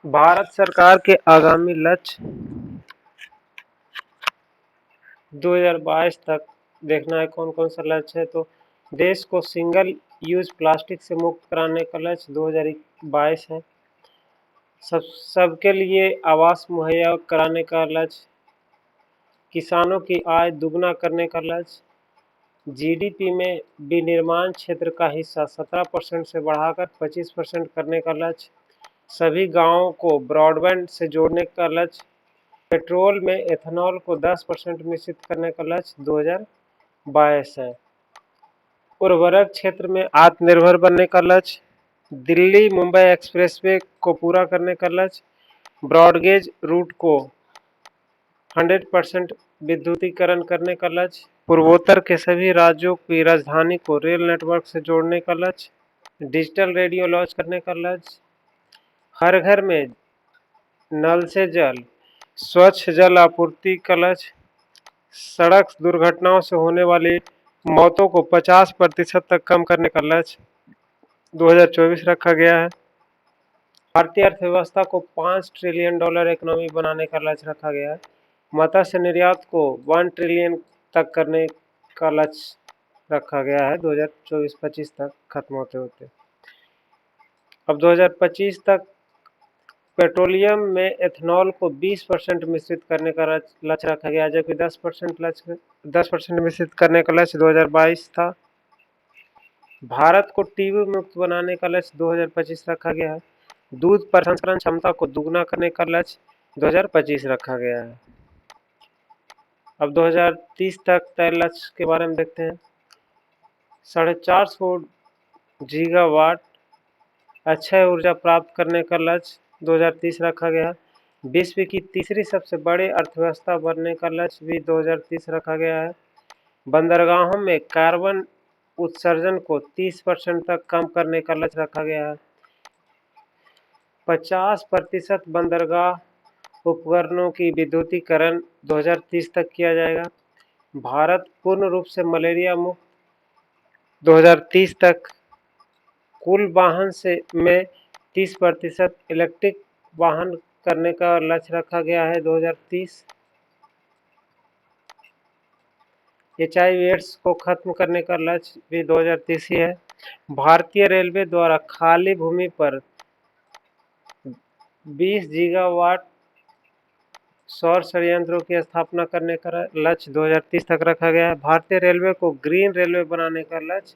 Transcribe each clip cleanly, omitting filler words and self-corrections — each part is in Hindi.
भारत सरकार के आगामी लक्ष्य 2022 तक देखना है कौन कौन सा लक्ष्य है। तो देश को सिंगल यूज प्लास्टिक से मुक्त कराने का लक्ष्य 2022 है। सबके लिए आवास मुहैया कराने का लक्ष्य, किसानों की आय दुगना करने का लक्ष्य, जीडीपी में विनिर्माण क्षेत्र का हिस्सा 17% से बढ़ाकर 25% करने का लक्ष्य, सभी गांवों को ब्रॉडबैंड से जोड़ने का लक्ष्य, पेट्रोल में एथेनॉल को 10% मिश्रित करने का लक्ष्य 2022 है। उर्वरक क्षेत्र में आत्मनिर्भर बनने का लक्ष्य, दिल्ली मुंबई एक्सप्रेसवे को पूरा करने का लक्ष्य, ब्रॉडगेज रूट को 100% विद्युतीकरण करने का लक्ष्य, पूर्वोत्तर के सभी राज्यों की राजधानी को रेल नेटवर्क से जोड़ने का लक्ष्य, डिजिटल रेडियो लॉन्च करने का लक्ष्य, हर घर में नल से जल, स्वच्छ जल आपूर्ति का लक्ष्य, सड़क दुर्घटनाओं से होने वाली मौतों को 50% तक कम करने का लक्ष्य 2024 रखा गया है। भारतीय अर्थव्यवस्था को $5 ट्रिलियन इकोनॉमी बनाने का लक्ष्य रखा गया है। मत्स्य निर्यात को 1 ट्रिलियन तक करने का लक्ष्य रखा गया है 2024-25 तक खत्म होते होते। अब 2025 तक पेट्रोलियम में एथेनॉल को 20% मिश्रित करने का लक्ष्य रखा गया, जबकि 10% मिश्रित करने का लक्ष्य 2022 था। भारत को टीबी मुक्त बनाने का लक्ष्य 2025 रखा गया है। दूध प्रसंस्करण क्षमता को दुगना करने का लक्ष्य 2025 रखा गया है। अब 2030 तक तय लक्ष्य के बारे में देखते हैं। 450 गीगावाट अक्षय ऊर्जा प्राप्त करने का लक्ष्य 2030 रखा गया। विश्व की तीसरी सबसे बड़ी अर्थव्यवस्था बनने का लक्ष्य भी 2030 रखा गया है। बंदरगाहों में कार्बन उत्सर्जन को 30% तक कम करने का लक्ष्य रखा गया है। 50% बंदरगाह उपकरणों की विद्युतीकरण 2030 तक किया जाएगा। भारत पूर्ण रूप से मलेरिया मुक्त 2030 तक। कुल वाहन में 30% इलेक्ट्रिक वाहन करने का लक्ष्य रखा गया है 2030। HIV एड्स को खत्म करने का लक्ष्य भी 2030 ही है। भारतीय रेलवे द्वारा खाली भूमि पर 20 गीगावाट सौर संयंत्रों की स्थापना करने का लक्ष्य 2030 तक रखा गया है। भारतीय रेलवे को ग्रीन रेलवे बनाने का लक्ष्य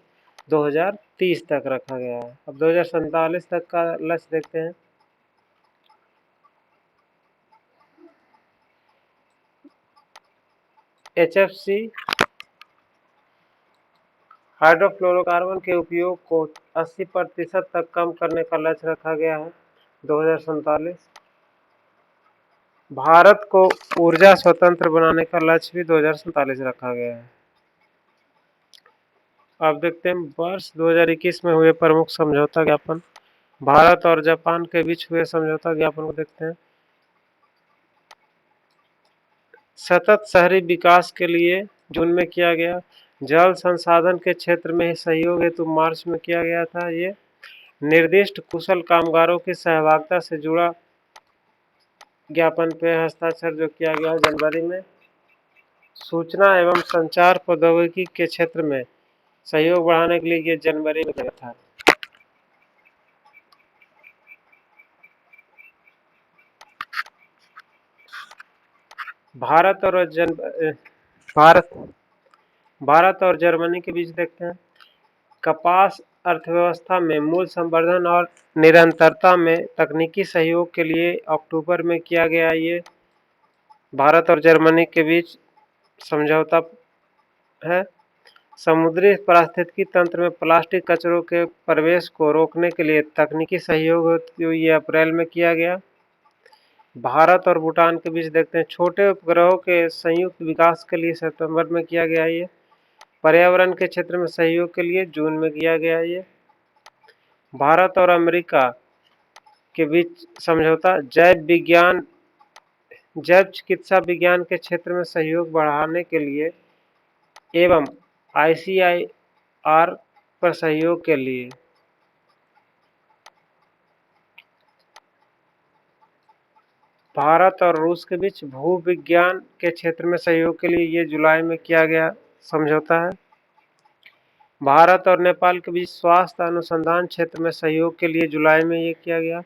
2030 तक रखा गया है। अब 2047 तक का लक्ष्य देखते हैं। HFC हाइड्रोफ्लोरोकार्बन के उपयोग को 80% तक कम करने का लक्ष्य रखा गया है 2047। भारत को ऊर्जा स्वतंत्र बनाने का लक्ष्य भी 2047 रखा गया है। अब देखते हैं वर्ष 2021 में हुए प्रमुख समझौता ज्ञापन। भारत और जापान के बीच हुए समझौता ज्ञापन को देखते हैं। सतत शहरी विकास के लिए जून में किया गया। जल संसाधन के क्षेत्र में सहयोग हेतु मार्च में किया गया था। ये निर्दिष्ट कुशल कामगारों की सहभागिता से जुड़ा ज्ञापन पे हस्ताक्षर जो किया गया जनवरी में। सूचना एवं संचार प्रौद्योगिकी के क्षेत्र में सहयोग बढ़ाने के लिए ये जनवरी में किया था। भारत और जर्मनी के बीच देखते हैं। कपास अर्थव्यवस्था में मूल्य संवर्धन और निरंतरता में तकनीकी सहयोग के लिए अक्टूबर में किया गया ये भारत और जर्मनी के बीच समझौता है। समुद्री पारिस्थितिकी तंत्र में प्लास्टिक कचरों के प्रवेश को रोकने के लिए तकनीकी सहयोग ये अप्रैल में किया गया। भारत और भूटान के बीच देखते हैं। छोटे उपग्रहों के संयुक्त विकास के लिए सितंबर में किया गया ये। पर्यावरण के क्षेत्र में सहयोग के लिए जून में किया गया ये। भारत और अमेरिका के बीच समझौता जैव चिकित्सा विज्ञान के क्षेत्र में सहयोग बढ़ाने के लिए एवं ICIR पर सहयोग के लिए। भारत और रूस के बीच भूविज्ञान के क्षेत्र में सहयोग के लिए ये जुलाई में किया गया समझौता है। भारत और नेपाल के बीच स्वास्थ्य अनुसंधान क्षेत्र में सहयोग के लिए जुलाई में ये किया गया।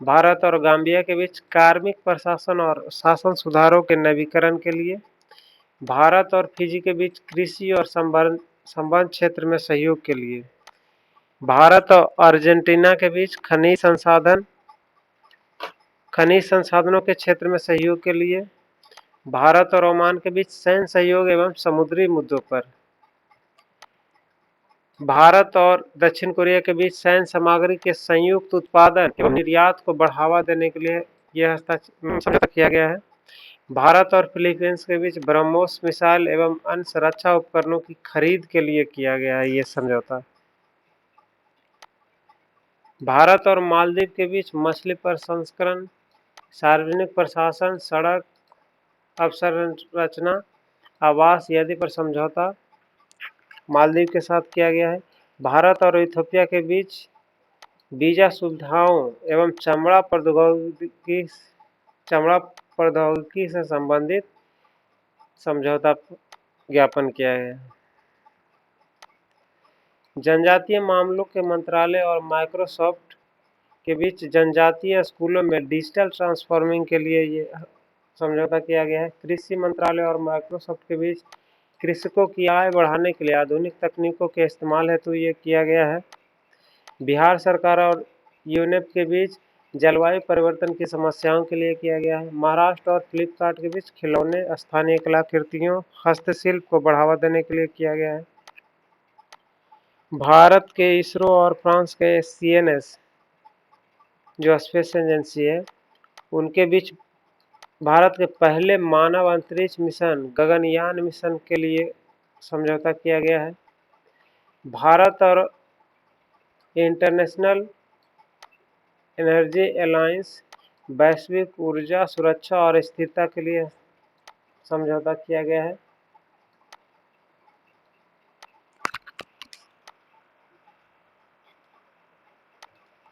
भारत और गाम्बिया के बीच कार्मिक प्रशासन और शासन सुधारों के नवीकरण के लिए। भारत और फिजी के बीच कृषि और संबंध क्षेत्र में सहयोग के लिए। भारत और अर्जेंटीना के बीच खनिज संसाधनों के क्षेत्र में सहयोग के लिए। भारत और ओमान के बीच सैन्य सहयोग एवं समुद्री मुद्दों पर। भारत और दक्षिण कोरिया के बीच सैन्य सामग्री के संयुक्त उत्पादन एवं निर्यात को बढ़ावा देने के लिए यह समझौता किया गया है। भारत और फिलीपींस के बीच ब्रह्मोस मिसाइल एवं अन्य सुरक्षा उपकरणों की खरीद के लिए किया गया है ये समझौता। भारत और मालदीव के बीच मछली प्रसंस्करण, सार्वजनिक प्रशासन, सड़क अवसंरचना, आवास आदि पर समझौता मालदीव के साथ किया गया है। भारत और इथियोपिया के बीच वीजा सुविधाओं एवं चमड़ा प्रौद्योगिकी से संबंधित समझौता ज्ञापन किया है। जनजातीय मामलों के मंत्रालय और माइक्रोसॉफ्ट के बीच जनजातीय स्कूलों में डिजिटल ट्रांसफॉर्मिंग के लिए ये समझौता किया गया है। कृषि मंत्रालय और माइक्रोसॉफ्ट के बीच कृषकों की आय बढ़ाने के लिए आधुनिक तकनीकों के इस्तेमाल हेतु ये किया गया है। बिहार सरकार और यूनेप के बीच जलवायु परिवर्तन की समस्याओं के लिए किया गया है। महाराष्ट्र और फ्लिपकार्ट के बीच खिलौने, स्थानीय कलाकृतियों, हस्तशिल्प को बढ़ावा देने के लिए किया गया है। भारत के इसरो और फ्रांस के CNS जो स्पेस एजेंसी है उनके बीच भारत के पहले मानव अंतरिक्ष मिशन गगनयान मिशन के लिए समझौता किया गया है। भारत और इंटरनेशनल एनर्जी अलायंस वैश्विक ऊर्जा सुरक्षा और स्थिरता के लिए समझौता किया गया है।